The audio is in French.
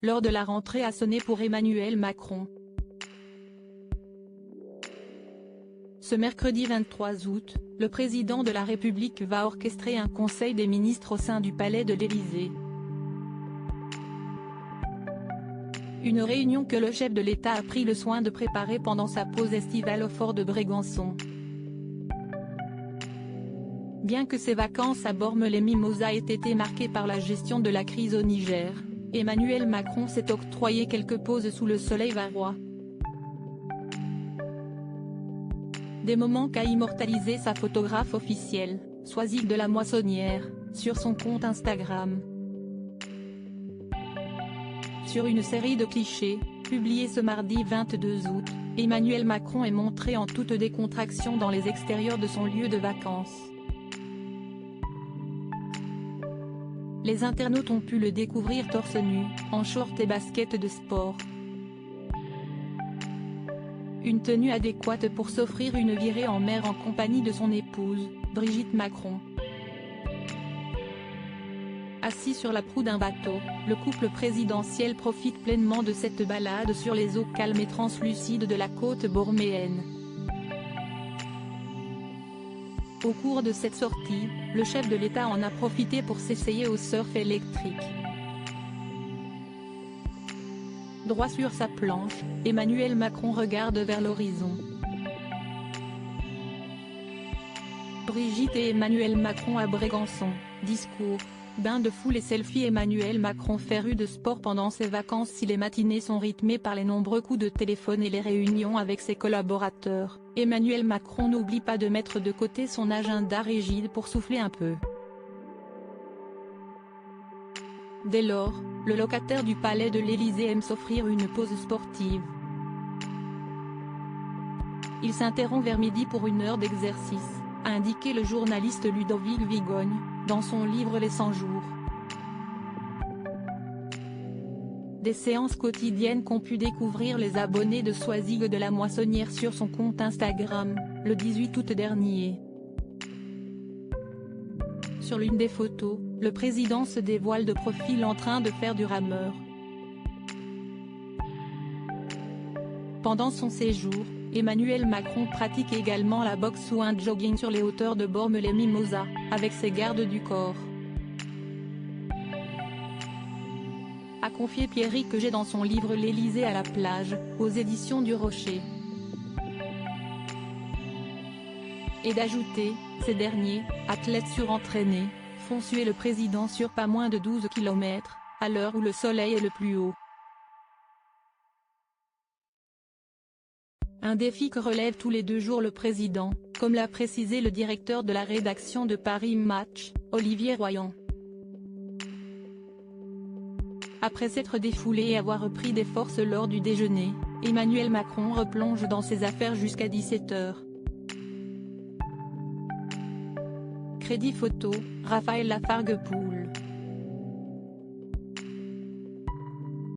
l'heure de la rentrée a sonné pour Emmanuel Macron. Ce mercredi 23 août, le président de la République va orchestrer un conseil des ministres au sein du palais de l'Élysée. Une réunion que le chef de l'État a pris le soin de préparer pendant sa pause estivale au fort de Brégançon. Bien que ses vacances à Bormes-les-Mimosas aient été marquées par la gestion de la crise au Niger, Emmanuel Macron s'est octroyé quelques pauses sous le soleil varois. Des moments qu'a immortalisé sa photographe officielle, Soisig de la Moissonnière, sur son compte Instagram. Sur une série de clichés, publiés ce mardi 22 août, Emmanuel Macron est montré en toute décontraction dans les extérieurs de son lieu de vacances. Les internautes ont pu le découvrir torse nu, en short et baskets de sport. Une tenue adéquate pour s'offrir une virée en mer en compagnie de son épouse, Brigitte Macron. Assis sur la proue d'un bateau, le couple présidentiel profite pleinement de cette balade sur les eaux calmes et translucides de la côte bornéenne. Au cours de cette sortie, le chef de l'État en a profité pour s'essayer au surf électrique. Droit sur sa planche, Emmanuel Macron regarde vers l'horizon. Brigitte et Emmanuel Macron à Brégançon, discours, bain de foule et selfie. Emmanuel Macron féru de sport pendant ses vacances. Si les matinées sont rythmées par les nombreux coups de téléphone et les réunions avec ses collaborateurs, Emmanuel Macron n'oublie pas de mettre de côté son agenda rigide pour souffler un peu. Dès lors, le locataire du palais de l'Élysée aime s'offrir une pause sportive. Il s'interrompt vers midi pour une heure d'exercice, a indiqué le journaliste Ludovic Vigogne, dans son livre Les 100 jours. Des séances quotidiennes qu'ont pu découvrir les abonnés de Soisig de la Moissonnière sur son compte Instagram, le 18 août dernier. Sur l'une des photos, le président se dévoile de profil en train de faire du rameur. Pendant son séjour, Emmanuel Macron pratique également la boxe ou un jogging sur les hauteurs de Bormes-les-Mimosas, avec ses gardes du corps. A confié Pierrick G dans son livre L'Élysée à la plage, aux éditions du Rocher. Et d'ajouter, ces derniers, athlètes surentraînés, font suer le président sur pas moins de 12 km, à l'heure où le soleil est le plus haut. Un défi que relève tous les 2 jours le président, comme l'a précisé le directeur de la rédaction de Paris Match, Olivier Royan. Après s'être défoulé et avoir repris des forces lors du déjeuner, Emmanuel Macron replonge dans ses affaires jusqu'à 17 h. Crédit photo, Raphaël Lafargue-Poul.